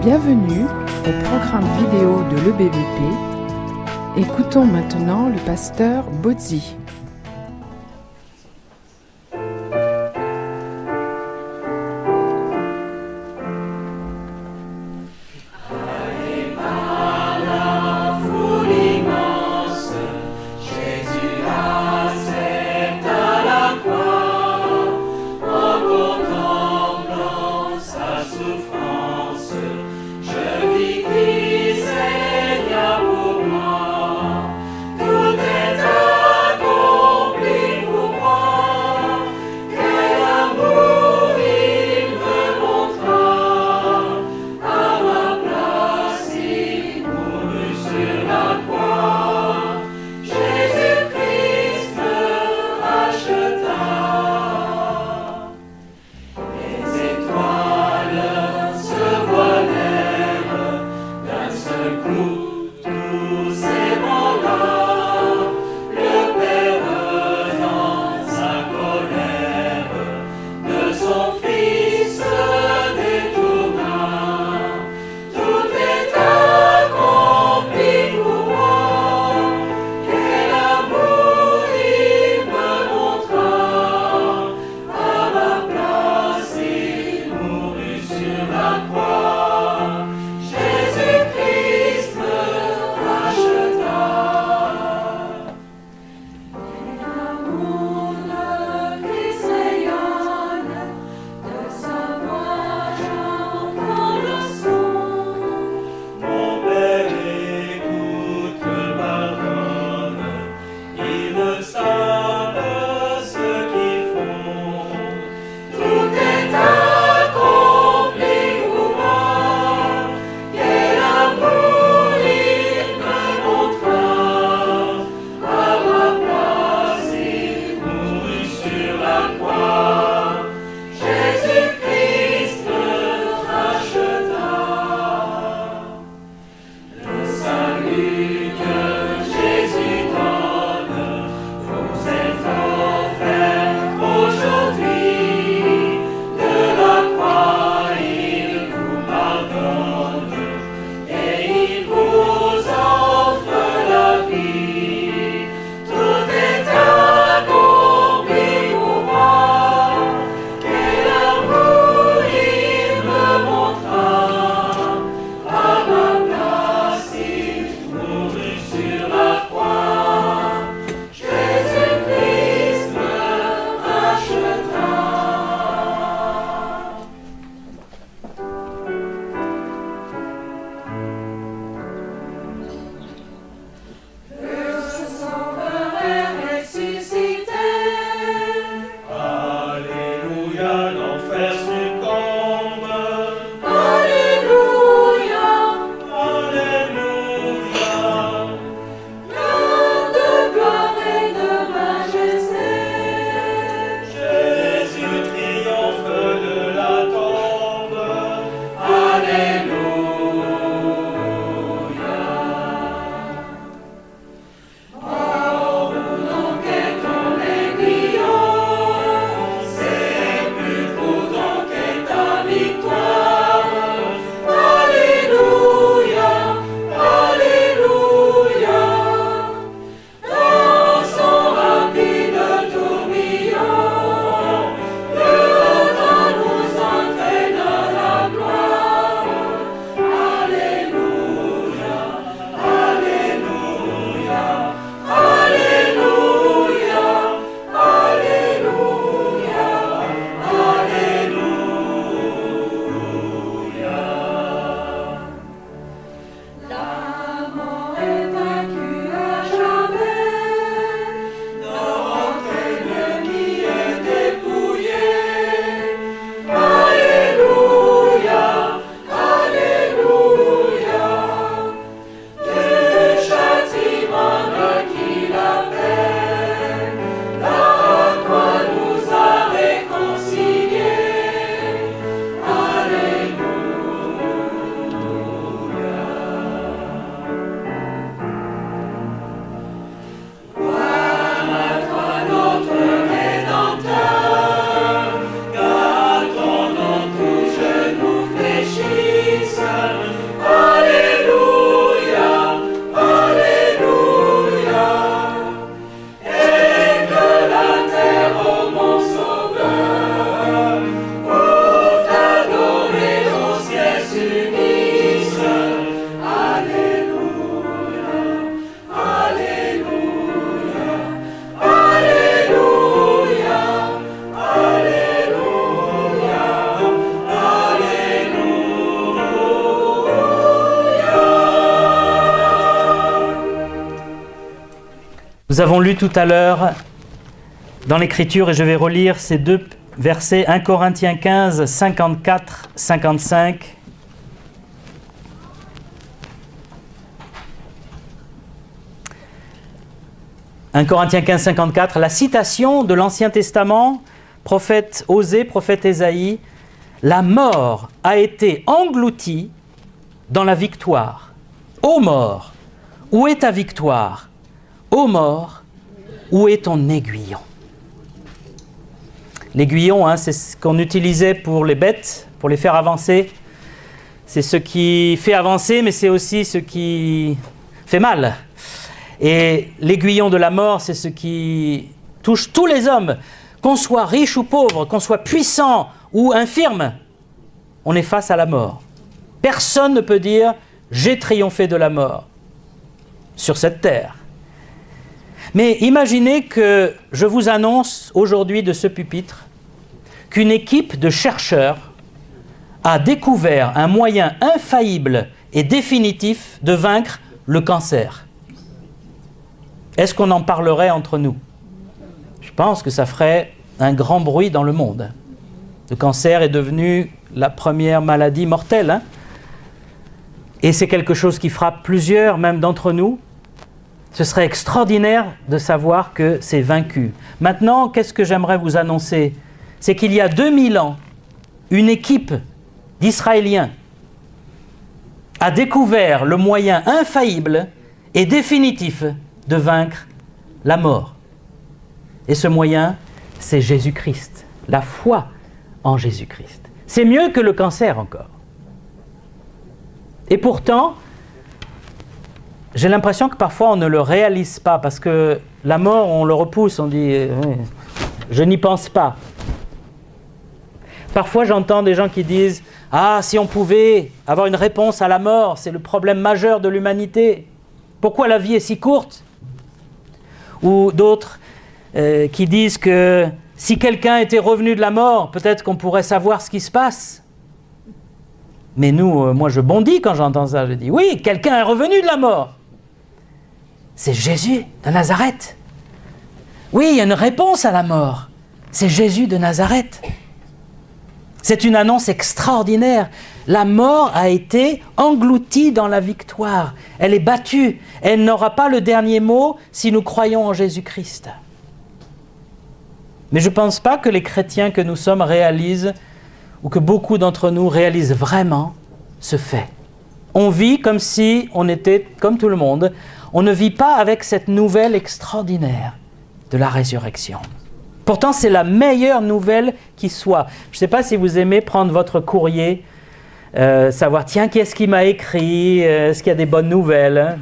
Bienvenue au programme vidéo de l'EBVP. Écoutons maintenant le pasteur Bozzi. Tout est à Nous avons lu tout à l'heure dans l'Écriture, et je vais relire ces deux versets, 1 Corinthiens 15, 54, 55. « 1 Corinthiens 15, 54, la citation de l'Ancien Testament, prophète Osée, prophète Ésaïe, « La mort a été engloutie dans la victoire. Ô mort, où est ta victoire? Ô mort, où est ton aiguillon ?» L'aiguillon, c'est ce qu'on utilisait pour les bêtes, pour les faire avancer. C'est ce qui fait avancer, mais c'est aussi ce qui fait mal. Et l'aiguillon de la mort, c'est ce qui touche tous les hommes, qu'on soit riche ou pauvre, qu'on soit puissant ou infirme. On est face à la mort. Personne ne peut dire « j'ai triomphé de la mort » sur cette terre. Mais imaginez que je vous annonce aujourd'hui de ce pupitre qu'une équipe de chercheurs a découvert un moyen infaillible et définitif de vaincre le cancer. Est-ce qu'on en parlerait entre nous? Je pense que ça ferait un grand bruit dans le monde. Le cancer est devenu la première maladie mortelle, et c'est quelque chose qui frappe plusieurs, même d'entre nous. Ce serait extraordinaire de savoir que c'est vaincu. Maintenant, qu'est-ce que j'aimerais vous annoncer? C'est qu'il y a 2000 ans, une équipe d'Israéliens a découvert le moyen infaillible et définitif de vaincre la mort. Et ce moyen, c'est Jésus-Christ, la foi en Jésus-Christ. C'est mieux que le cancer encore. Et pourtant, j'ai l'impression que parfois on ne le réalise pas, parce que la mort, on le repousse, on dit « je n'y pense pas ». Parfois j'entends des gens qui disent « ah, si on pouvait avoir une réponse à la mort, c'est le problème majeur de l'humanité. Pourquoi la vie est si courte ?» Ou d'autres qui disent que si quelqu'un était revenu de la mort, peut-être qu'on pourrait savoir ce qui se passe. Mais nous, moi je bondis quand j'entends ça, je dis « oui, quelqu'un est revenu de la mort. C'est Jésus de Nazareth. Oui, il y a une réponse à la mort. C'est Jésus de Nazareth. » C'est une annonce extraordinaire. La mort a été engloutie dans la victoire. Elle est battue. Elle n'aura pas le dernier mot si nous croyons en Jésus-Christ. Mais je ne pense pas que les chrétiens que nous sommes réalisent, ou que beaucoup d'entre nous réalisent vraiment ce fait. On vit comme si on était comme tout le monde. On ne vit pas avec cette nouvelle extraordinaire de la résurrection. Pourtant, c'est la meilleure nouvelle qui soit. Je ne sais pas si vous aimez prendre votre courrier, savoir, tiens, qu'est-ce qui m'a écrit, est-ce qu'il y a des bonnes nouvelles?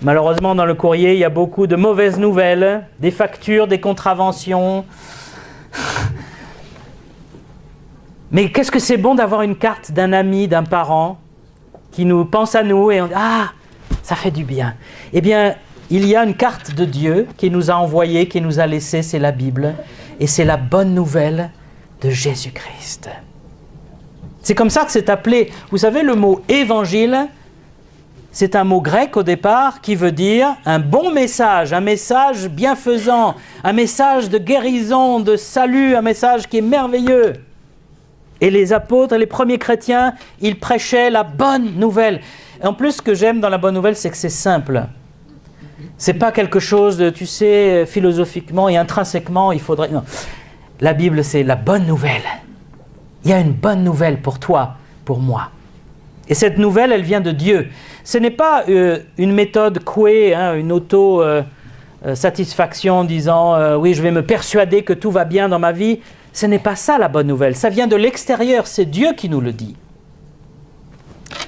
Malheureusement, dans le courrier, il y a beaucoup de mauvaises nouvelles, des factures, des contraventions. Mais qu'est-ce que c'est bon d'avoir une carte d'un ami, d'un parent, qui nous pense à nous et on dit « ah, ça fait du bien ». Eh bien, il y a une carte de Dieu qui nous a envoyée, qui nous a laissée, c'est la Bible, et c'est la bonne nouvelle de Jésus-Christ. C'est comme ça que c'est appelé. Vous savez, le mot « évangile », c'est un mot grec au départ qui veut dire un bon message, un message bienfaisant, un message de guérison, de salut, un message qui est merveilleux. Et les apôtres, les premiers chrétiens, ils prêchaient la bonne nouvelle. Et en plus, ce que j'aime dans la bonne nouvelle, c'est que c'est simple. C'est pas quelque chose de, tu sais, philosophiquement et intrinsèquement, il faudrait... Non. La Bible, c'est la bonne nouvelle. Il y a une bonne nouvelle pour toi, pour moi. Et cette nouvelle, elle vient de Dieu. Ce n'est pas une méthode couée, une auto-satisfaction en disant « oui, je vais me persuader que tout va bien dans ma vie ». Ce n'est pas ça la bonne nouvelle. Ça vient de l'extérieur, c'est Dieu qui nous le dit.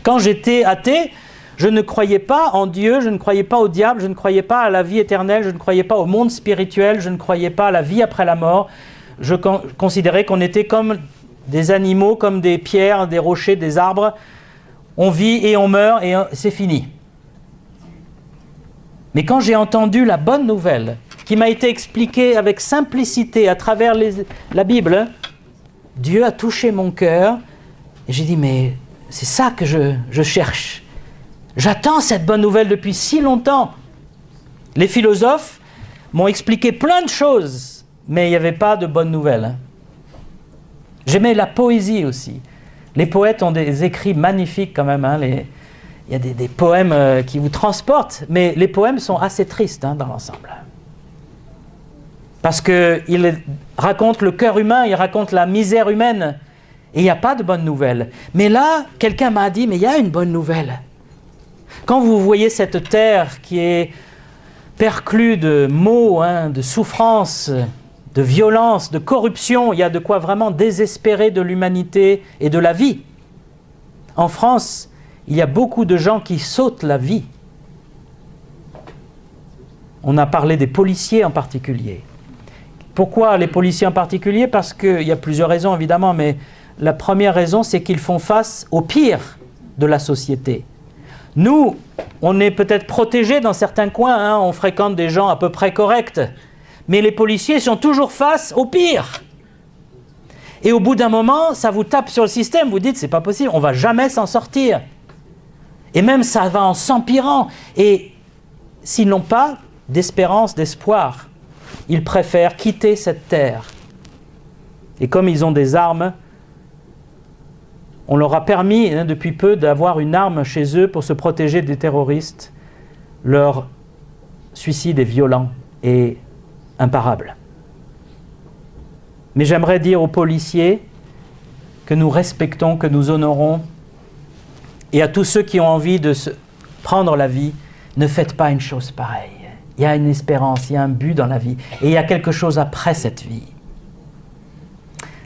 Quand j'étais athée, je ne croyais pas en Dieu, je ne croyais pas au diable, je ne croyais pas à la vie éternelle, je ne croyais pas au monde spirituel, je ne croyais pas à la vie après la mort. Je considérais qu'on était comme des animaux, comme des pierres, des rochers, des arbres. On vit et on meurt et c'est fini. Mais quand j'ai entendu la bonne nouvelle, qui m'a été expliquée avec simplicité à travers la Bible, Dieu a touché mon cœur et j'ai dit, mais c'est ça que je cherche. J'attends cette bonne nouvelle depuis si longtemps. Les philosophes m'ont expliqué plein de choses, mais il n'y avait pas de bonnes nouvelles. Hein. J'aimais la poésie aussi. Les poètes ont des écrits magnifiques quand même. Hein. Il y a des poèmes qui vous transportent, mais les poèmes sont assez tristes hein, dans l'ensemble. Parce qu'ils racontent le cœur humain, ils racontent la misère humaine, et il n'y a pas de bonnes nouvelles. Mais là, quelqu'un m'a dit, mais il y a une bonne nouvelle. Quand vous voyez cette terre qui est perclue de maux, hein, de souffrances, de violence, de corruption, il y a de quoi vraiment désespérer de l'humanité et de la vie. En France, il y a beaucoup de gens qui sautent la vie. On a parlé des policiers en particulier. Pourquoi les policiers en particulier? Parce qu'il y a plusieurs raisons évidemment, mais la première raison c'est qu'ils font face au pire de la société. Nous, on est peut-être protégés dans certains coins, hein, on fréquente des gens à peu près corrects, mais les policiers sont toujours face au pire. Et au bout d'un moment, ça vous tape sur le système, vous dites c'est pas possible, on ne va jamais s'en sortir. Et même ça va en s'empirant. Et s'ils n'ont pas d'espérance, d'espoir, ils préfèrent quitter cette terre. Et comme ils ont des armes, on leur a permis hein, depuis peu d'avoir une arme chez eux pour se protéger des terroristes. Leur suicide est violent et imparable. Mais j'aimerais dire aux policiers que nous respectons, que nous honorons, et à tous ceux qui ont envie de se prendre la vie, ne faites pas une chose pareille. Il y a une espérance, il y a un but dans la vie, et il y a quelque chose après cette vie.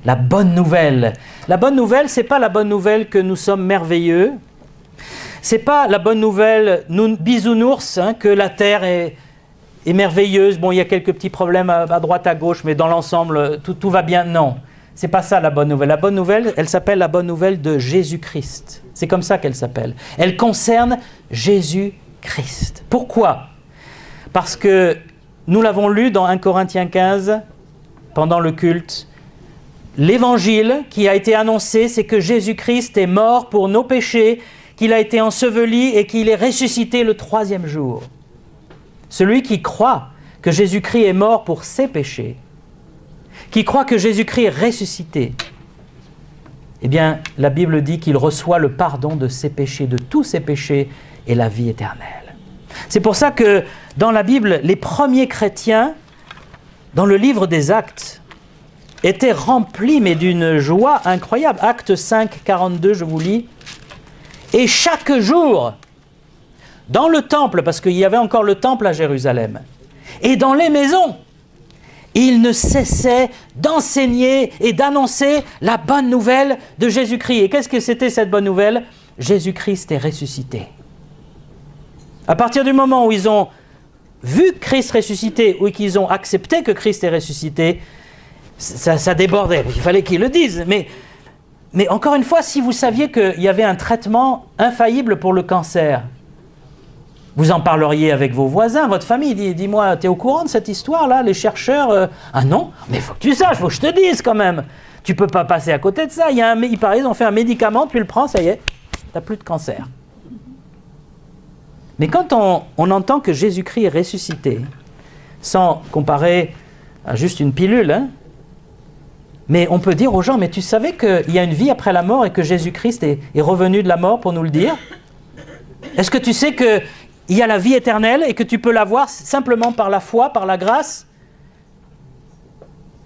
La bonne nouvelle. La bonne nouvelle, ce n'est pas la bonne nouvelle que nous sommes merveilleux. Ce n'est pas la bonne nouvelle bisounours, hein, que la terre est merveilleuse. Bon, il y a quelques petits problèmes à droite, à gauche, mais dans l'ensemble, tout va bien. Non, ce n'est pas ça la bonne nouvelle. La bonne nouvelle, elle s'appelle la bonne nouvelle de Jésus-Christ. C'est comme ça qu'elle s'appelle. Elle concerne Jésus-Christ. Pourquoi ? Parce que nous l'avons lu dans 1 Corinthiens 15, pendant le culte. L'évangile qui a été annoncé, c'est que Jésus-Christ est mort pour nos péchés, qu'il a été enseveli et qu'il est ressuscité le 3e jour. Celui qui croit que Jésus-Christ est mort pour ses péchés, qui croit que Jésus-Christ est ressuscité, eh bien, la Bible dit qu'il reçoit le pardon de ses péchés, de tous ses péchés, et la vie éternelle. C'est pour ça que dans la Bible, les premiers chrétiens, dans le livre des Actes, étaient remplis mais d'une joie incroyable. Acte 5, 42, je vous lis. Et chaque jour, dans le temple, parce qu'il y avait encore le temple à Jérusalem, et dans les maisons, ils ne cessaient d'enseigner et d'annoncer la bonne nouvelle de Jésus-Christ. Et qu'est-ce que c'était cette bonne nouvelle ? Jésus-Christ est ressuscité. À partir du moment où ils ont vu Christ ressuscité ou qu'ils ont accepté que Christ est ressuscité, ça débordait. Il fallait qu'ils le disent. Mais encore une fois, si vous saviez qu'il y avait un traitement infaillible pour le cancer, vous en parleriez avec vos voisins, votre famille. Dis-moi, tu es au courant de cette histoire-là, les chercheurs Ah non, mais il faut que tu saches, il faut que je te dise quand même. Tu ne peux pas passer à côté de ça. Il paraît, ils ont fait un médicament, tu le prends, ça y est, tu n'as plus de cancer. Mais quand on entend que Jésus-Christ est ressuscité, sans comparer à juste une pilule, hein, mais on peut dire aux gens, mais tu savais qu'il y a une vie après la mort et que Jésus-Christ est revenu de la mort pour nous le dire ? Est-ce que tu sais qu'il y a la vie éternelle et que tu peux l'avoir simplement par la foi, par la grâce ?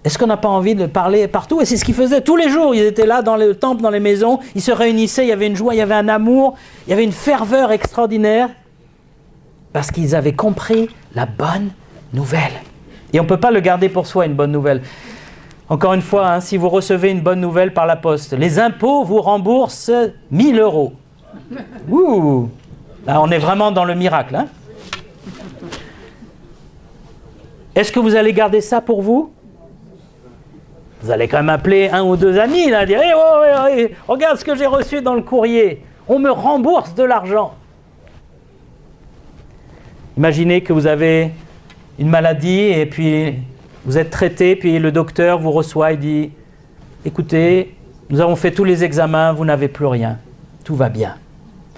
Est-ce qu'on n'a pas envie de parler partout ? Et c'est ce qu'ils faisaient tous les jours. Ils étaient là dans le temple, dans les maisons, ils se réunissaient, il y avait une joie, il y avait un amour, il y avait une ferveur extraordinaire parce qu'ils avaient compris la bonne nouvelle. Et on ne peut pas le garder pour soi, une bonne nouvelle. Encore une fois, hein, si vous recevez une bonne nouvelle par la poste, les impôts vous remboursent 1 000 €. Ouh, là, on est vraiment dans le miracle. Hein. Est-ce que vous allez garder ça pour vous ? Vous allez quand même appeler 1 ou 2 amis, là, dire hey, regarde ce que j'ai reçu dans le courrier. On me rembourse de l'argent. Imaginez que vous avez une maladie et puis vous êtes traité, puis le docteur vous reçoit et dit « Écoutez, nous avons fait tous les examens, vous n'avez plus rien. Tout va bien. »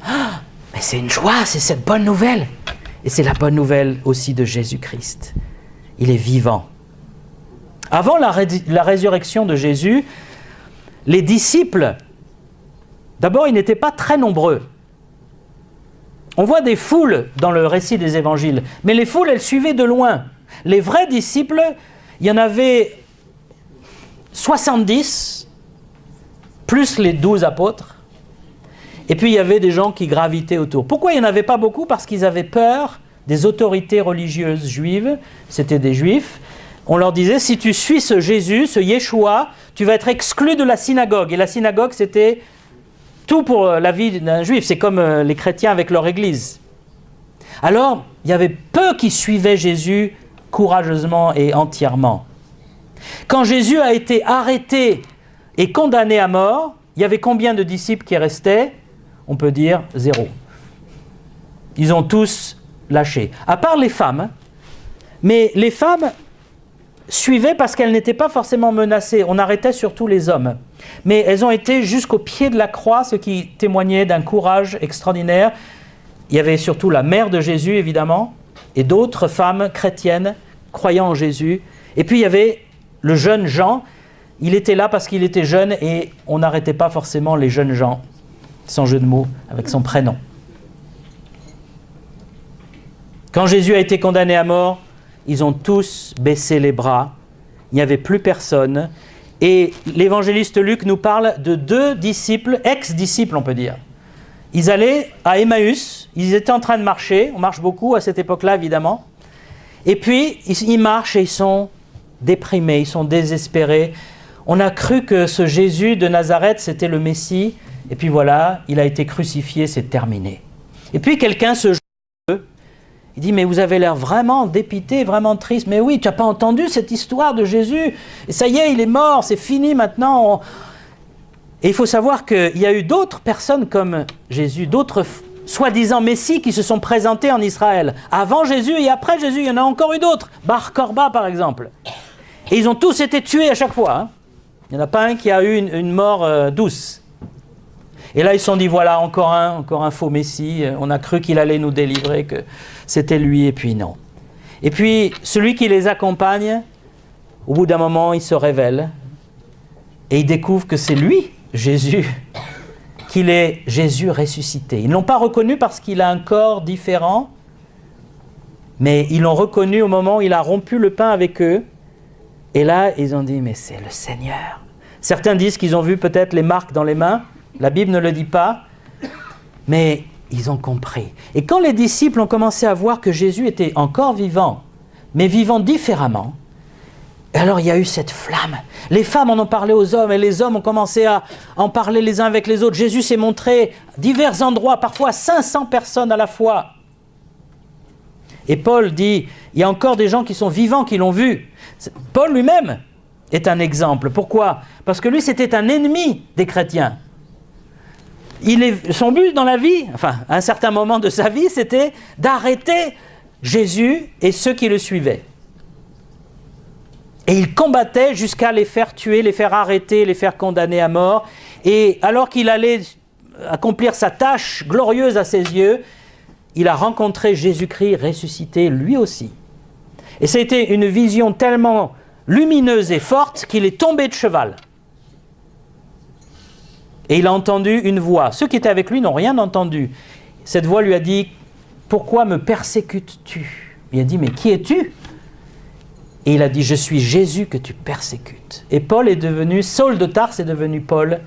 Ah, mais c'est une joie, c'est cette bonne nouvelle. Et c'est la bonne nouvelle aussi de Jésus-Christ. Il est vivant. Avant la résurrection de Jésus, les disciples, d'abord, ils n'étaient pas très nombreux. On voit des foules dans le récit des évangiles, mais les foules, elles suivaient de loin. Les vrais disciples, il y en avait 70, plus les 12 apôtres. Et puis, il y avait des gens qui gravitaient autour. Pourquoi il n'y en avait pas beaucoup? Parce qu'ils avaient peur des autorités religieuses juives. C'était des juifs. On leur disait, si tu suis ce Jésus, ce Yeshua, tu vas être exclu de la synagogue. Et la synagogue, c'était tout pour la vie d'un juif. C'est comme les chrétiens avec leur église. Alors, il y avait peu qui suivaient Jésus courageusement et entièrement. Quand Jésus a été arrêté et condamné à mort, il y avait combien de disciples qui restaient? On peut dire 0. Ils ont tous lâché, à part les femmes. Mais les femmes suivaient parce qu'elles n'étaient pas forcément menacées. On arrêtait surtout les hommes. Mais elles ont été jusqu'au pied de la croix, ce qui témoignait d'un courage extraordinaire. Il y avait surtout la mère de Jésus, évidemment, et d'autres femmes chrétiennes croyant en Jésus. Et puis il y avait le jeune Jean. Il était là parce qu'il était jeune et on n'arrêtait pas forcément les jeunes gens, sans jeu de mots, avec son prénom. Quand Jésus a été condamné à mort, ils ont tous baissé les bras. Il n'y avait plus personne. Et l'évangéliste Luc nous parle de 2 disciples, ex-disciples on peut dire. Ils allaient à Emmaüs, ils étaient en train de marcher, on marche beaucoup à cette époque-là évidemment. Et puis ils marchent et ils sont déprimés, ils sont désespérés. On a cru que ce Jésus de Nazareth, c'était le Messie. Et puis voilà, il a été crucifié, c'est terminé. Et puis quelqu'un se joue à eux. Il dit, mais vous avez l'air vraiment dépité, vraiment triste. Mais oui, tu n'as pas entendu cette histoire de Jésus? Et ça y est, il est mort, c'est fini maintenant. Et il faut savoir qu'il y a eu d'autres personnes comme Jésus, d'autres soi-disant Messie qui se sont présentés en Israël. Avant Jésus et après Jésus, il y en a encore eu d'autres. Bar Korba, par exemple. Et ils ont tous été tués à chaque fois. Hein. Il n'y en a pas un qui a eu une mort douce. Et là, ils se sont dit, voilà, encore un faux Messie. On a cru qu'il allait nous délivrer, que c'était lui, et puis non. Et puis, celui qui les accompagne, au bout d'un moment, il se révèle. Et il découvre que c'est lui, Jésus, qu'il est Jésus ressuscité. Ils ne l'ont pas reconnu parce qu'il a un corps différent, mais ils l'ont reconnu au moment où il a rompu le pain avec eux. Et là, ils ont dit, mais c'est le Seigneur. Certains disent qu'ils ont vu peut-être les marques dans les mains. La Bible ne le dit pas, mais ils ont compris. Et quand les disciples ont commencé à voir que Jésus était encore vivant, mais vivant différemment, alors il y a eu cette flamme. Les femmes en ont parlé aux hommes et les hommes ont commencé à en parler les uns avec les autres. Jésus s'est montré à divers endroits, parfois 500 personnes à la fois. Et Paul dit, il y a encore des gens qui sont vivants, qui l'ont vu. Paul lui-même est un exemple. Pourquoi? Parce que lui, c'était un ennemi des chrétiens. Son but dans la vie, enfin, à un certain moment de sa vie, c'était d'arrêter Jésus et ceux qui le suivaient. Et il combattait jusqu'à les faire tuer, les faire arrêter, les faire condamner à mort. Et alors qu'il allait accomplir sa tâche glorieuse à ses yeux, il a rencontré Jésus-Christ ressuscité lui aussi. Et ça a été une vision tellement lumineuse et forte qu'il est tombé de cheval. Et il a entendu une voix. Ceux qui étaient avec lui n'ont rien entendu. Cette voix lui a dit, « Pourquoi me persécutes-tu » Il a dit, « Mais qui es-tu » Et il a dit, « Je suis Jésus que tu persécutes. » Et Saul de Tarse est devenu Paul,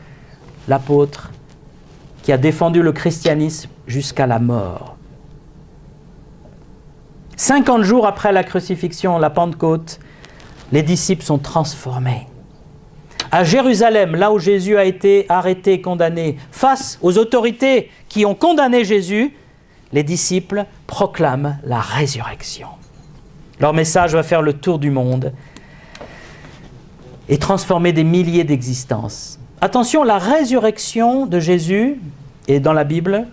l'apôtre, qui a défendu le christianisme jusqu'à la mort. 50 jours après la crucifixion, la Pentecôte, les disciples sont transformés. À Jérusalem, là où Jésus a été arrêté et condamné, face aux autorités qui ont condamné Jésus, les disciples proclament la résurrection. Leur message va faire le tour du monde et transformer des milliers d'existences. Attention, la résurrection de Jésus, et dans la Bible,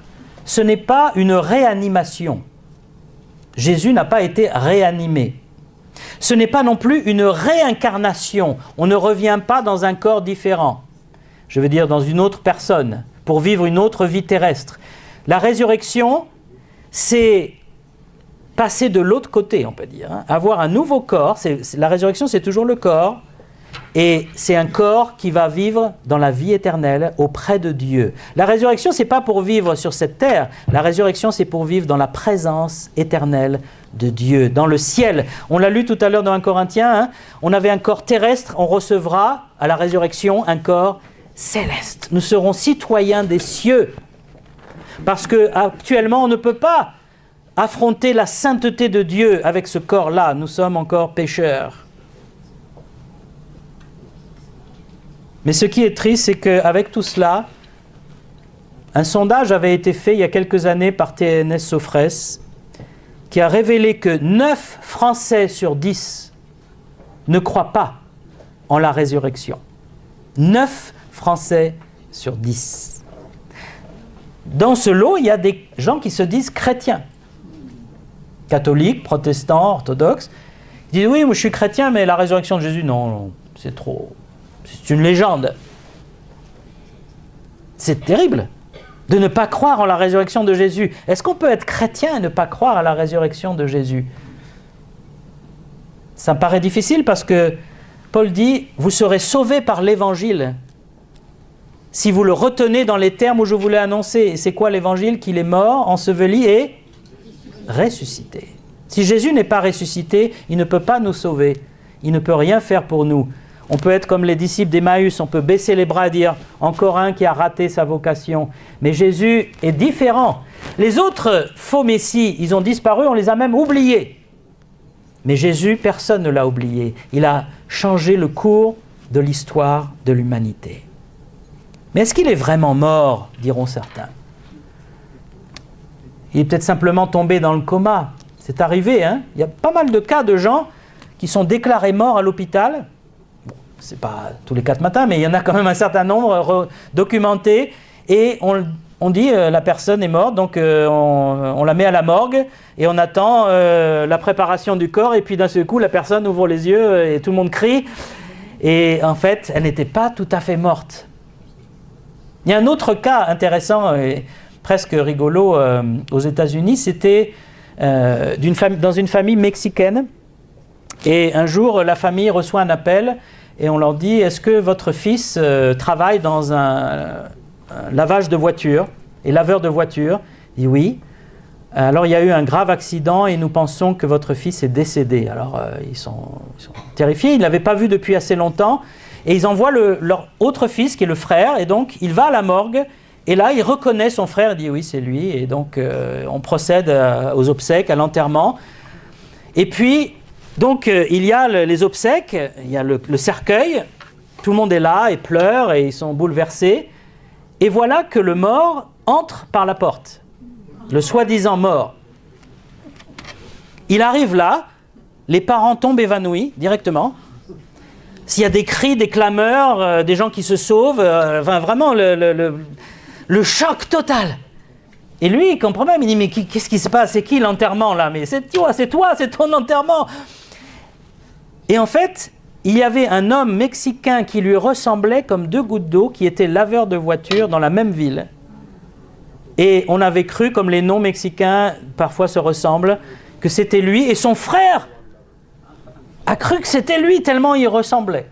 ce n'est pas une réanimation. Jésus n'a pas été réanimé. Ce n'est pas non plus une réincarnation. On ne revient pas dans un corps différent. Je veux dire dans une autre personne, pour vivre une autre vie terrestre. La résurrection, c'est passer de l'autre côté, on peut dire. Avoir un nouveau corps, la résurrection c'est toujours le corps, et c'est un corps qui va vivre dans la vie éternelle auprès de Dieu. La résurrection, ce n'est pas pour vivre sur cette terre. La résurrection, c'est pour vivre dans la présence éternelle de Dieu, dans le ciel. On l'a lu tout à l'heure dans 1 Corinthiens, on avait un corps terrestre, on recevra à la résurrection un corps céleste. Nous serons citoyens des cieux. Parce qu'actuellement, on ne peut pas affronter la sainteté de Dieu avec ce corps-là. Nous sommes encore pécheurs. Mais ce qui est triste, c'est qu'avec tout cela, un sondage avait été fait il y a quelques années par TNS Sofres, qui a révélé que 9 Français sur 10 ne croient pas en la résurrection. 9 Français sur 10. Dans ce lot, il y a des gens qui se disent chrétiens. Catholiques, protestants, orthodoxes. Ils disent, oui, moi je suis chrétien, mais la résurrection de Jésus, non, c'est trop... C'est une légende. C'est terrible de ne pas croire en la résurrection de Jésus. Est-ce qu'on peut être chrétien et ne pas croire à la résurrection de Jésus? Ça me paraît difficile parce que Paul dit « Vous serez sauvés par l'évangile si vous le retenez dans les termes où je vous l'ai annoncé. » Et c'est quoi l'évangile? Qu'il est mort, enseveli et ressuscité. Si Jésus n'est pas ressuscité, il ne peut pas nous sauver. Il ne peut rien faire pour nous. On peut être comme les disciples d'Emmaüs, on peut baisser les bras et dire « encore un qui a raté sa vocation ». Mais Jésus est différent. Les autres faux messies, ils ont disparu, on les a même oubliés. Mais Jésus, personne ne l'a oublié. Il a changé le cours de l'histoire de l'humanité. Mais est-ce qu'il est vraiment mort, diront certains? Il est peut-être simplement tombé dans le coma. C'est arrivé, hein? Il y a pas mal de cas de gens qui sont déclarés morts à l'hôpital. C'est pas tous les 4 matins, mais il y en a quand même un certain nombre documentés, et on dit la personne est morte, donc on la met à la morgue, et on attend la préparation du corps, et puis d'un seul coup, la personne ouvre les yeux, et tout le monde crie, et en fait, elle n'était pas tout à fait morte. Il y a un autre cas intéressant, et presque rigolo, aux États-Unis, c'était dans une famille mexicaine, et un jour, la famille reçoit un appel, et on leur dit, est-ce que votre fils travaille dans un lavage de voiture, et laveur de voiture? Il dit oui. Alors il y a eu un grave accident et nous pensons que votre fils est décédé. Alors ils sont terrifiés, ils ne l'avaient pas vu depuis assez longtemps, et ils envoient leur autre fils qui est le frère, et donc il va à la morgue, et là il reconnaît son frère, il dit oui c'est lui, et donc on procède aux obsèques, à l'enterrement. Et puis donc il y a les obsèques, il y a le cercueil, tout le monde est là et pleure et ils sont bouleversés. Et voilà que le mort entre par la porte, le soi-disant mort. Il arrive là, les parents tombent évanouis directement. S'il y a des cris, des clameurs, des gens qui se sauvent, vraiment le choc total. Et lui, il comprend même, il dit mais qu'est-ce qui se passe? C'est qui l'enterrement là? Mais c'est toi, c'est ton enterrement. Et en fait, il y avait un homme mexicain qui lui ressemblait comme 2 gouttes d'eau, qui était laveur de voiture dans la même ville. Et on avait cru, comme les noms mexicains parfois se ressemblent, que c'était lui. Et son frère a cru que c'était lui, tellement il ressemblait.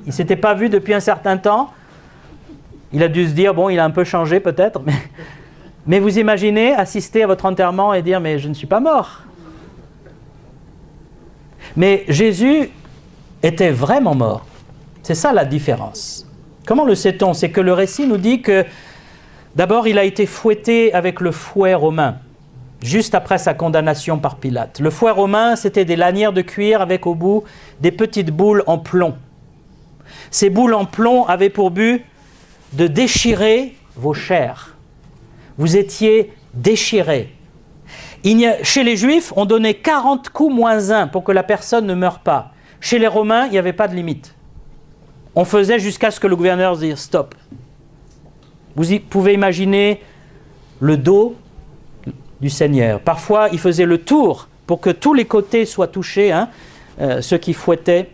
Il ne s'était pas vu depuis un certain temps. Il a dû se dire, bon, il a un peu changé peut-être. Mais vous imaginez assister à votre enterrement et dire, mais je ne suis pas mort. Mais Jésus était vraiment mort. C'est ça la différence. Comment le sait-on? C'est que le récit nous dit que d'abord il a été fouetté avec le fouet romain, juste après sa condamnation par Pilate. Le fouet romain, c'était des lanières de cuir avec au bout des petites boules en plomb. Ces boules en plomb avaient pour but de déchirer vos chairs. Vous étiez déchirés. Chez les Juifs, on donnait 40 coups moins 1 pour que la personne ne meure pas. Chez les Romains, il n'y avait pas de limite. On faisait jusqu'à ce que le gouverneur dise « stop ». Vous pouvez imaginer le dos du Seigneur. Parfois, il faisait le tour pour que tous les côtés soient touchés, ceux qui fouettaient.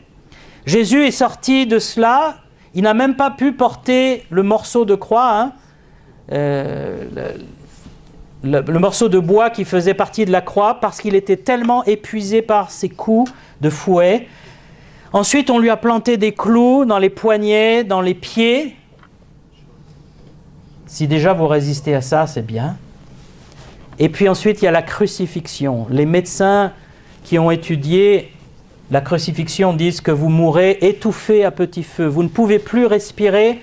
Jésus est sorti de cela, il n'a même pas pu porter le morceau de croix. le morceau de bois qui faisait partie de la croix parce qu'il était tellement épuisé par ses coups de fouet. Ensuite, on lui a planté des clous dans les poignets, dans les pieds. Si déjà vous résistez à ça, c'est bien. Et puis ensuite, il y a la crucifixion. Les médecins qui ont étudié la crucifixion disent que vous mourrez étouffé à petit feu. Vous ne pouvez plus respirer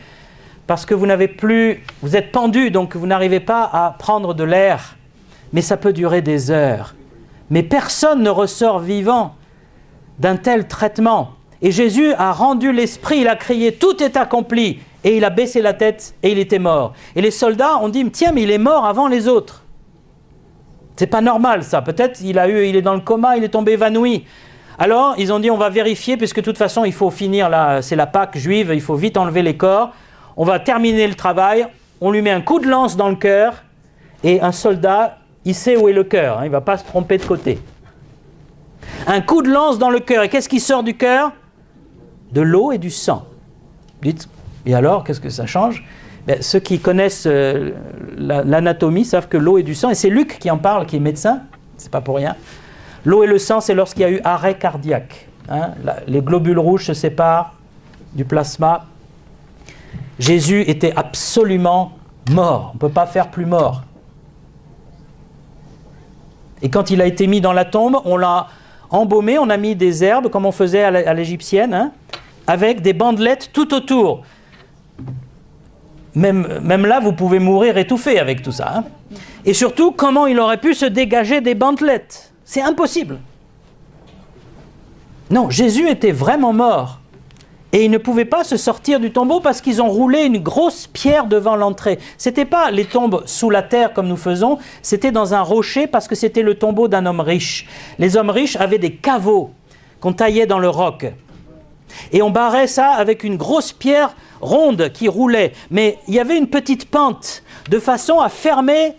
parce que vous êtes pendu, donc vous n'arrivez pas à prendre de l'air. Mais ça peut durer des heures. Mais personne ne ressort vivant d'un tel traitement. Et Jésus a rendu l'esprit, il a crié « Tout est accompli !» Et il a baissé la tête et il était mort. Et les soldats ont dit « Tiens, mais il est mort avant les autres. » C'est pas normal ça. Peut-être il est dans le coma, il est tombé évanoui. Alors ils ont dit « On va vérifier puisque de toute façon il faut finir là, c'est la Pâque juive, il faut vite enlever les corps. On va terminer le travail. » On lui met un coup de lance dans le cœur et un soldat, il sait où est le cœur. Il ne va pas se tromper de côté. Un coup de lance dans le cœur. Et qu'est-ce qui sort du cœur ? De l'eau et du sang. Dites, et alors, qu'est-ce que ça change ? Ceux qui connaissent l'anatomie savent que l'eau et du sang, et c'est Luc qui en parle, qui est médecin, c'est pas pour rien. L'eau et le sang, c'est lorsqu'il y a eu arrêt cardiaque. Les globules rouges se séparent du plasma. Jésus était absolument mort. On ne peut pas faire plus mort. Et quand il a été mis dans la tombe, on l'a embaumé, on a mis des herbes, comme on faisait à l'égyptienne, avec des bandelettes tout autour. Même là, vous pouvez mourir étouffé avec tout ça. Et surtout, comment il aurait pu se dégager des bandelettes ? C'est impossible. Non, Jésus était vraiment mort. Et il ne pouvait pas se sortir du tombeau parce qu'ils ont roulé une grosse pierre devant l'entrée. Ce n'était pas les tombes sous la terre comme nous faisons, c'était dans un rocher parce que c'était le tombeau d'un homme riche. Les hommes riches avaient des caveaux qu'on taillait dans le roc. Et on barrait ça avec une grosse pierre ronde qui roulait. Mais il y avait une petite pente de façon à fermer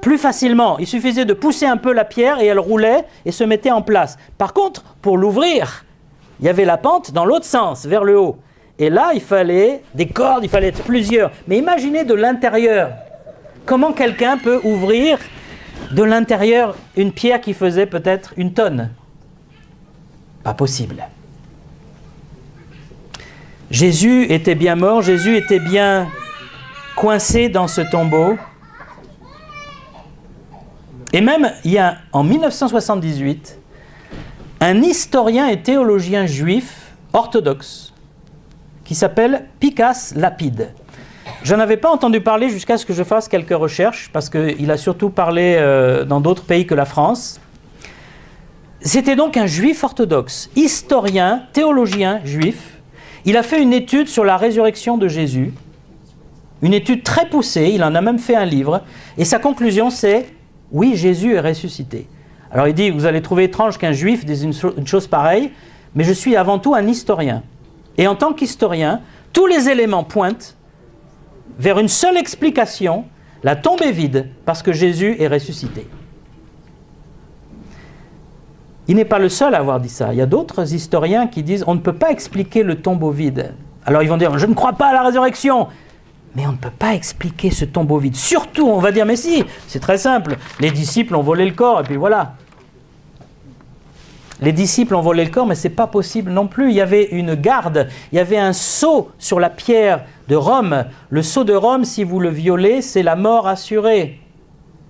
plus facilement. Il suffisait de pousser un peu la pierre et elle roulait et se mettait en place. Par contre, pour l'ouvrir, il y avait la pente dans l'autre sens, vers le haut. Et là, il fallait des cordes, il fallait être plusieurs. Mais imaginez de l'intérieur. Comment quelqu'un peut ouvrir de l'intérieur une pierre qui faisait peut-être 1 tonne ? Pas possible. Jésus était bien mort, Jésus était bien coincé dans ce tombeau. Et même, il y a en 1978, un historien et théologien juif orthodoxe qui s'appelle Pikas Lapid. Je n'en avais pas entendu parler jusqu'à ce que je fasse quelques recherches, parce qu'il a surtout parlé dans d'autres pays que la France. C'était donc un juif orthodoxe, historien, théologien juif. Il a fait une étude sur la résurrection de Jésus, une étude très poussée, il en a même fait un livre, et sa conclusion c'est « Oui, Jésus est ressuscité ». Alors il dit, vous allez trouver étrange qu'un juif dise une chose pareille, mais je suis avant tout un historien. Et en tant qu'historien, tous les éléments pointent vers une seule explication, la tombe est vide parce que Jésus est ressuscité. Il n'est pas le seul à avoir dit ça. Il y a d'autres historiens qui disent, on ne peut pas expliquer le tombeau vide. Alors ils vont dire, je ne crois pas à la résurrection. Mais on ne peut pas expliquer ce tombeau vide. Surtout, on va dire, mais si, c'est très simple. Les disciples ont volé le corps, et puis voilà. Les disciples ont volé le corps, mais ce n'est pas possible non plus. Il y avait une garde, il y avait un sceau sur la pierre de Rome. Le sceau de Rome, si vous le violez, c'est la mort assurée.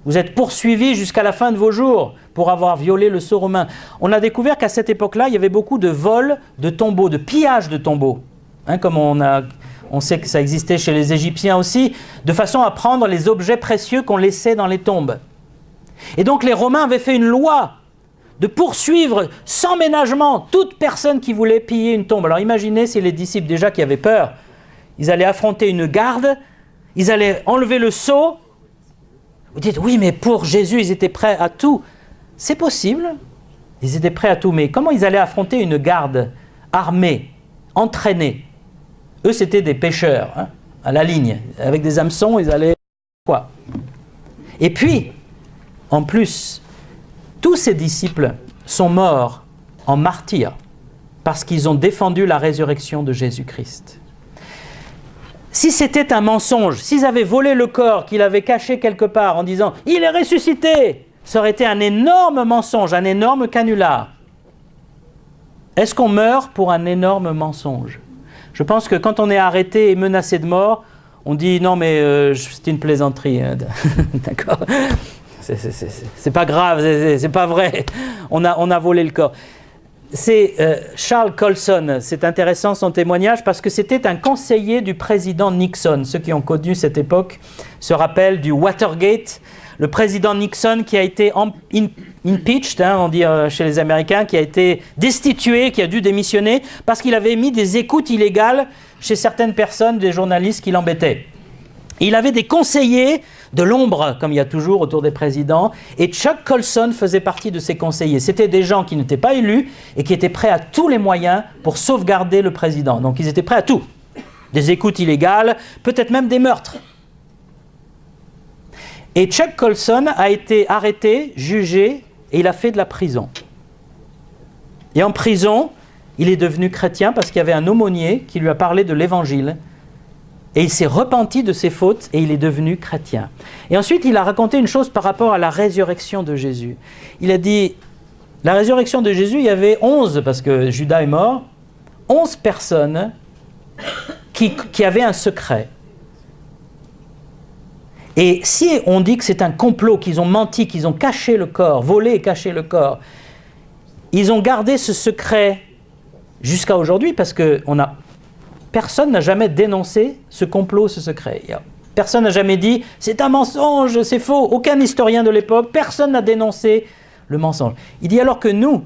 Vous êtes poursuivis jusqu'à la fin de vos jours pour avoir violé le sceau romain. On a découvert qu'à cette époque-là, il y avait beaucoup de vols de tombeaux, de pillages de tombeaux. Comme on sait que ça existait chez les Égyptiens aussi, de façon à prendre les objets précieux qu'on laissait dans les tombes. Et donc les Romains avaient fait une loi de poursuivre sans ménagement toute personne qui voulait piller une tombe. Alors imaginez si les disciples déjà qui avaient peur, ils allaient affronter une garde, ils allaient enlever le sceau. Vous dites, oui, mais pour Jésus, ils étaient prêts à tout. C'est possible, ils étaient prêts à tout, mais comment ils allaient affronter une garde armée, entraînée ? Eux, c'était des pêcheurs, à la ligne. Avec des hameçons, ils allaient... quoi ? Et puis, en plus, tous ces disciples sont morts en martyrs parce qu'ils ont défendu la résurrection de Jésus-Christ. Si c'était un mensonge, s'ils avaient volé le corps, qu'ils avaient caché quelque part en disant « Il est ressuscité !» ça aurait été un énorme mensonge, un énorme canular. Est-ce qu'on meurt pour un énorme mensonge? Je pense que quand on est arrêté et menacé de mort, on dit « Non mais c'est une plaisanterie. » D'accord? C'est pas grave, c'est pas vrai. On a volé le corps. C'est Charles Colson, c'est intéressant son témoignage parce que c'était un conseiller du président Nixon. Ceux qui ont connu cette époque se rappellent du Watergate. Le président Nixon qui a été impeached, on dit chez les Américains, qui a été destitué, qui a dû démissionner parce qu'il avait mis des écoutes illégales chez certaines personnes, des journalistes qui l'embêtaient. Il avait des conseillers de l'ombre, comme il y a toujours autour des présidents, et Chuck Colson faisait partie de ces conseillers. C'était des gens qui n'étaient pas élus et qui étaient prêts à tous les moyens pour sauvegarder le président. Donc ils étaient prêts à tout. Des écoutes illégales, peut-être même des meurtres. Et Chuck Colson a été arrêté, jugé, et il a fait de la prison. Et en prison, il est devenu chrétien parce qu'il y avait un aumônier qui lui a parlé de l'évangile. Et il s'est repenti de ses fautes et il est devenu chrétien. Et ensuite, il a raconté une chose par rapport à la résurrection de Jésus. Il a dit, la résurrection de Jésus, il y avait 11, parce que Judas est mort, 11 personnes qui avaient un secret. Et si on dit que c'est un complot, qu'ils ont menti, qu'ils ont caché le corps, volé et caché le corps, ils ont gardé ce secret jusqu'à aujourd'hui parce que personne n'a jamais dénoncé ce complot, ce secret. Personne n'a jamais dit « c'est un mensonge, c'est faux ». Aucun historien de l'époque, personne n'a dénoncé le mensonge. Il dit alors que nous,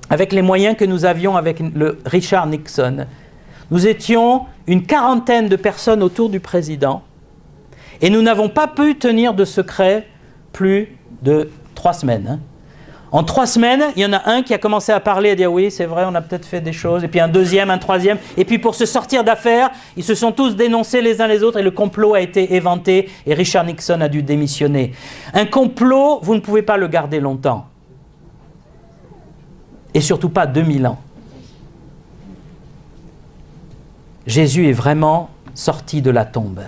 avec les moyens que nous avions avec le Richard Nixon, nous étions une quarantaine de personnes autour du président et nous n'avons pas pu tenir de secret plus de 3 semaines. En 3 semaines, il y en a un qui a commencé à parler, à dire oui, c'est vrai, on a peut-être fait des choses, et puis un deuxième, un troisième, et puis pour se sortir d'affaire, ils se sont tous dénoncés les uns les autres, et le complot a été éventé, et Richard Nixon a dû démissionner. Un complot, vous ne pouvez pas le garder longtemps. Et surtout pas 2000 ans. Jésus est vraiment sorti de la tombe.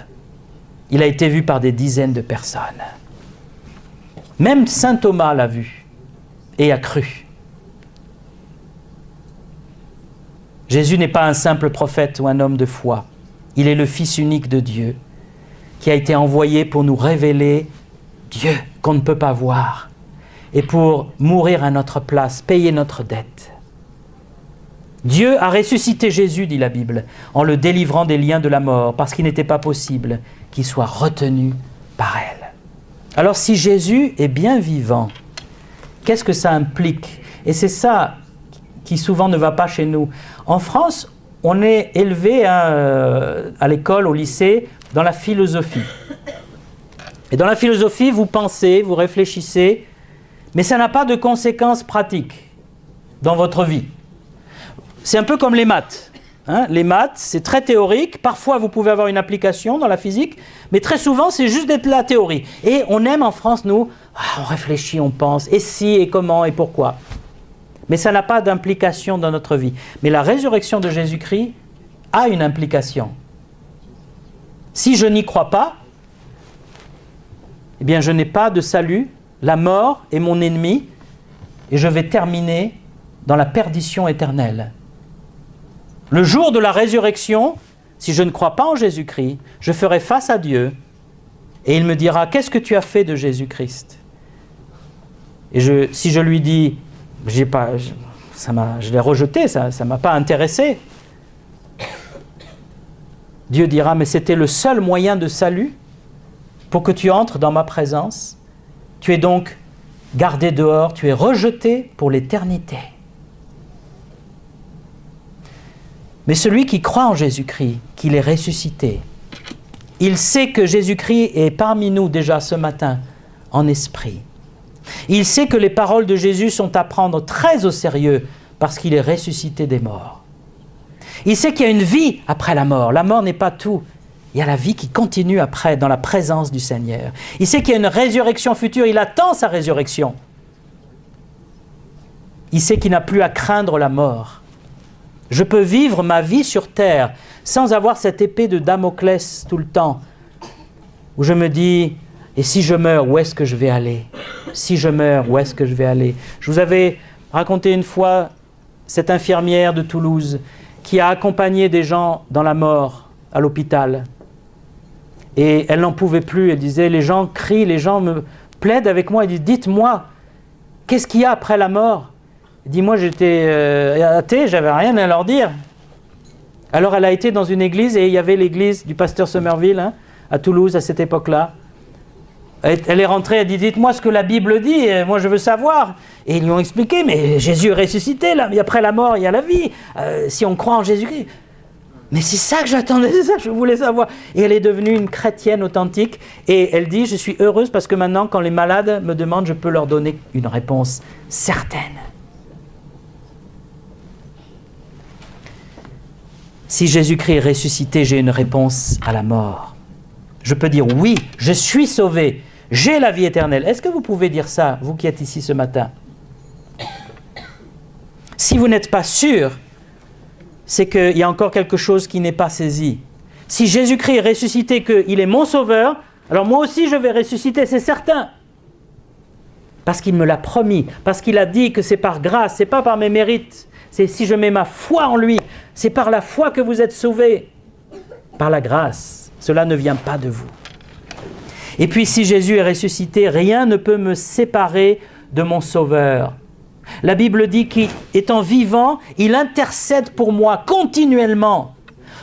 Il a été vu par des dizaines de personnes. Même saint Thomas l'a vu. Et a cru. Jésus n'est pas un simple prophète ou un homme de foi. Il est le Fils unique de Dieu qui a été envoyé pour nous révéler Dieu qu'on ne peut pas voir et pour mourir à notre place, payer notre dette. Dieu a ressuscité Jésus, dit la Bible, en le délivrant des liens de la mort parce qu'il n'était pas possible qu'il soit retenu par elle. Alors si Jésus est bien vivant, qu'est-ce que ça implique? Et c'est ça qui souvent ne va pas chez nous. En France, on est élevé à l'école, au lycée, dans la philosophie. Et dans la philosophie, vous pensez, vous réfléchissez, mais ça n'a pas de conséquences pratiques dans votre vie. C'est un peu comme les maths. Les maths, c'est très théorique. Parfois, vous pouvez avoir une application dans la physique, mais très souvent, c'est juste d'être la théorie. Et on aime en France, nous, on réfléchit, on pense, et si, et comment, et pourquoi. Mais ça n'a pas d'implication dans notre vie. Mais la résurrection de Jésus-Christ a une implication. Si je n'y crois pas, eh bien, je n'ai pas de salut. La mort est mon ennemi, et je vais terminer dans la perdition éternelle. Le jour de la résurrection, si je ne crois pas en Jésus-Christ, je ferai face à Dieu et il me dira « Qu'est-ce que tu as fait de Jésus-Christ » Et si je lui dis « Je l'ai rejeté, ça ne m'a pas intéressé », Dieu dira « Mais c'était le seul moyen de salut pour que tu entres dans ma présence. Tu es donc gardé dehors, tu es rejeté pour l'éternité. » Mais celui qui croit en Jésus-Christ, qu'il est ressuscité, il sait que Jésus-Christ est parmi nous déjà ce matin en esprit. Il sait que les paroles de Jésus sont à prendre très au sérieux parce qu'il est ressuscité des morts. Il sait qu'il y a une vie après la mort. La mort n'est pas tout. Il y a la vie qui continue après dans la présence du Seigneur. Il sait qu'il y a une résurrection future. Il attend sa résurrection. Il sait qu'il n'a plus à craindre la mort. Je peux vivre ma vie sur terre sans avoir cette épée de Damoclès tout le temps, où je me dis, et si je meurs, où est-ce que je vais aller? Si je meurs, où est-ce que je vais aller? Je vous avais raconté une fois cette infirmière de Toulouse qui a accompagné des gens dans la mort à l'hôpital. Et elle n'en pouvait plus, elle disait, les gens crient, les gens me plaident avec moi, ils disent, dites-moi, qu'est-ce qu'il y a après la mort? Elle dit, moi j'étais athée, j'avais rien à leur dire. Alors elle a été dans une église, et il y avait l'église du pasteur Somerville, à Toulouse, à cette époque-là. Elle est rentrée, elle dit, dites-moi ce que la Bible dit, moi je veux savoir. Et ils lui ont expliqué, mais Jésus est ressuscité, là, après la mort il y a la vie, si on croit en Jésus-Christ. Mais c'est ça que j'attendais, c'est ça que je voulais savoir. Et elle est devenue une chrétienne authentique, et elle dit, je suis heureuse parce que maintenant quand les malades me demandent, je peux leur donner une réponse certaine. Si Jésus-Christ est ressuscité, j'ai une réponse à la mort. Je peux dire oui, je suis sauvé, j'ai la vie éternelle. Est-ce que vous pouvez dire ça, vous qui êtes ici ce matin? Si vous n'êtes pas sûr, c'est qu'il y a encore quelque chose qui n'est pas saisi. Si Jésus-Christ est ressuscité, qu'il est mon sauveur, alors moi aussi je vais ressusciter, c'est certain. Parce qu'il me l'a promis, parce qu'il a dit que c'est par grâce, c'est pas par mes mérites. C'est si je mets ma foi en lui, c'est par la foi que vous êtes sauvés. Par la grâce, cela ne vient pas de vous. Et puis si Jésus est ressuscité, rien ne peut me séparer de mon Sauveur. La Bible dit qu'étant vivant, il intercède pour moi continuellement.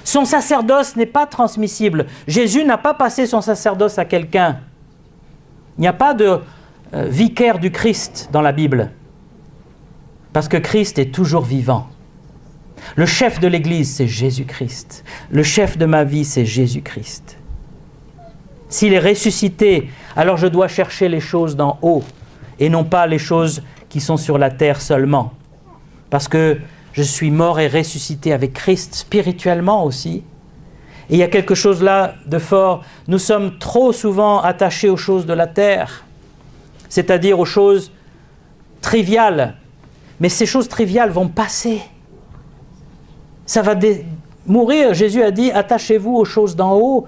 Son sacerdoce n'est pas transmissible. Jésus n'a pas passé son sacerdoce à quelqu'un. Il n'y a pas de vicaire du Christ dans la Bible. Parce que Christ est toujours vivant. Le chef de l'Église, c'est Jésus-Christ. Le chef de ma vie, c'est Jésus-Christ. S'il est ressuscité, alors je dois chercher les choses d'en haut et non pas les choses qui sont sur la terre seulement. Parce que je suis mort et ressuscité avec Christ spirituellement aussi. Et il y a quelque chose là de fort. Nous sommes trop souvent attachés aux choses de la terre, c'est-à-dire aux choses triviales. Mais ces choses triviales vont passer. Ça va mourir. Jésus a dit, attachez-vous aux choses d'en haut,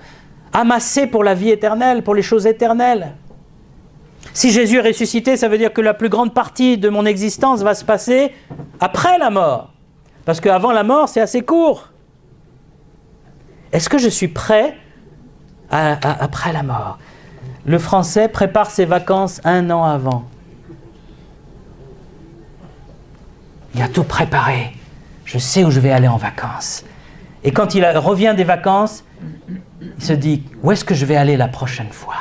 amassez pour la vie éternelle, pour les choses éternelles. Si Jésus est ressuscité, ça veut dire que la plus grande partie de mon existence va se passer après la mort. Parce qu'avant la mort, c'est assez court. Est-ce que je suis prêt après la mort? Le Français prépare ses vacances 1 an avant. Il a tout préparé. Je sais où je vais aller en vacances. Et quand il revient des vacances, il se dit, où est-ce que je vais aller la prochaine fois?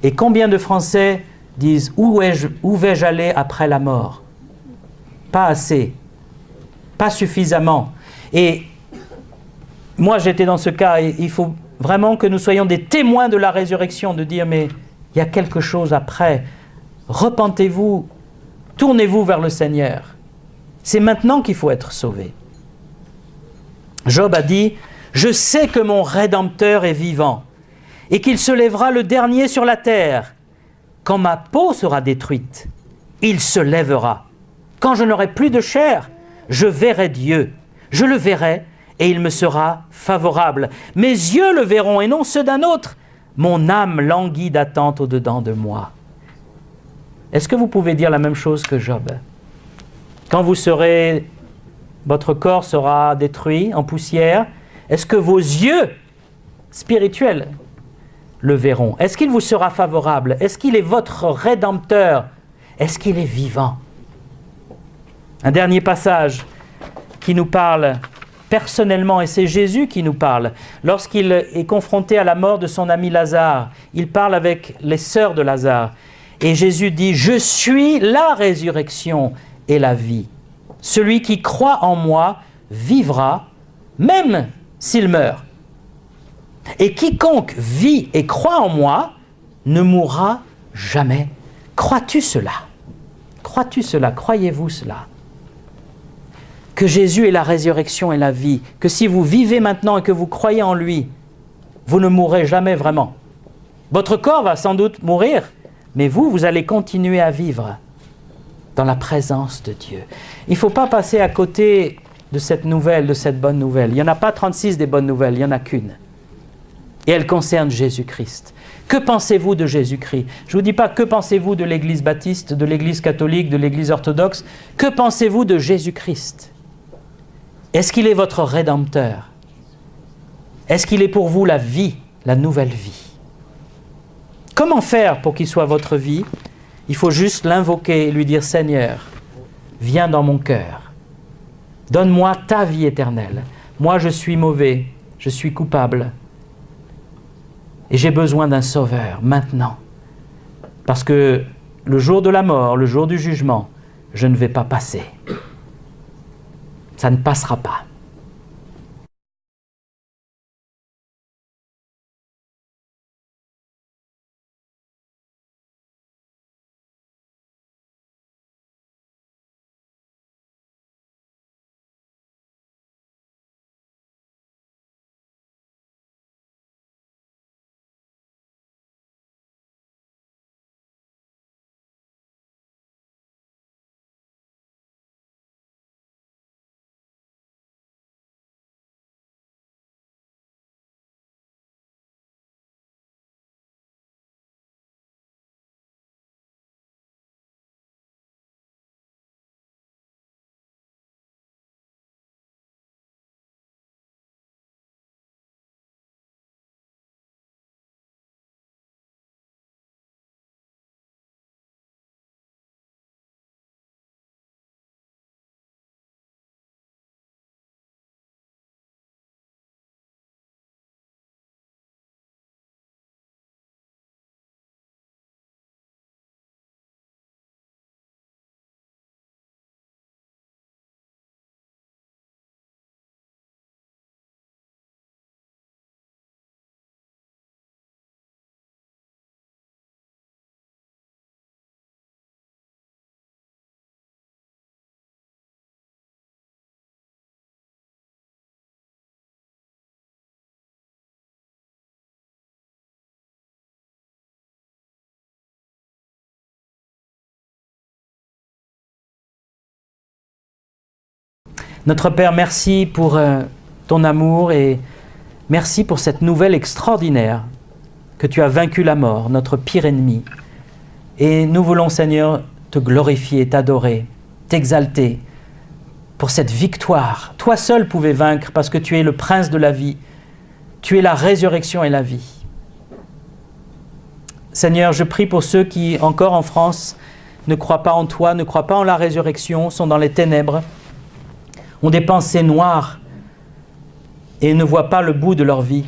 Et combien de Français disent, où vais-je aller après la mort? Pas assez. Pas suffisamment. Et moi, j'étais dans ce cas, et il faut vraiment que nous soyons des témoins de la résurrection, de dire, mais il y a quelque chose après. Repentez-vous, tournez-vous vers le Seigneur. C'est maintenant qu'il faut être sauvé. Job a dit, « Je sais que mon Rédempteur est vivant et qu'il se lèvera le dernier sur la terre. Quand ma peau sera détruite, il se lèvera. Quand je n'aurai plus de chair, je verrai Dieu. Je le verrai et il me sera favorable. Mes yeux le verront et non ceux d'un autre. Mon âme languit d'attente au-dedans de moi. » Est-ce que vous pouvez dire la même chose que Job? Quand votre corps sera détruit en poussière, est-ce que vos yeux spirituels le verront? Est-ce qu'il vous sera favorable? Est-ce qu'il est votre Rédempteur? Est-ce qu'il est vivant? Un dernier passage qui nous parle personnellement, et c'est Jésus qui nous parle. Lorsqu'il est confronté à la mort de son ami Lazare, il parle avec les sœurs de Lazare. Et Jésus dit, « Je suis la résurrection et la vie. Celui qui croit en moi vivra, même s'il meurt. Et quiconque vit et croit en moi ne mourra jamais. » Crois-tu cela? Crois-tu cela? Croyez-vous cela? Que Jésus est la résurrection et la vie. Que si vous vivez maintenant et que vous croyez en lui, vous ne mourrez jamais vraiment. Votre corps va sans doute mourir, mais vous allez continuer à vivre. dans la présence de Dieu. Il ne faut pas passer à côté de cette nouvelle, de cette bonne nouvelle. Il n'y en a pas 36 des bonnes nouvelles, il n'y en a qu'une. Et elle concerne Jésus-Christ. Que pensez-vous de Jésus-Christ? Je ne vous dis pas que pensez-vous de l'Église baptiste, de l'Église catholique, de l'Église orthodoxe. Que pensez-vous de Jésus-Christ? Est-ce qu'il est votre Rédempteur? Est-ce qu'il est pour vous la vie, la nouvelle vie? Comment faire pour qu'il soit votre vie? Il faut juste l'invoquer et lui dire « Seigneur, viens dans mon cœur. Donne-moi ta vie éternelle. Moi, je suis mauvais, je suis coupable. Et j'ai besoin d'un sauveur, maintenant. Parce que le jour de la mort, le jour du jugement, je ne vais pas passer. Ça ne passera pas. » Notre Père, merci pour ton amour et merci pour cette nouvelle extraordinaire que tu as vaincu la mort, notre pire ennemi. Et nous voulons, Seigneur, te glorifier, t'adorer, t'exalter pour cette victoire. Toi seul pouvais vaincre parce que tu es le prince de la vie. Tu es la résurrection et la vie. Seigneur, je prie pour ceux qui, encore en France, ne croient pas en toi, ne croient pas en la résurrection, sont dans les ténèbres, ont des pensées noires et ne voient pas le bout de leur vie.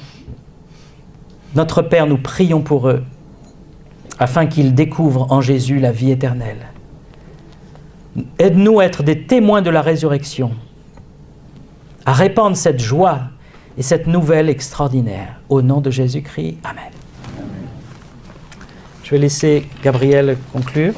Notre Père, nous prions pour eux, afin qu'ils découvrent en Jésus la vie éternelle. Aide-nous à être des témoins de la résurrection, à répandre cette joie et cette nouvelle extraordinaire. Au nom de Jésus-Christ, Amen. Je vais laisser Gabriel conclure.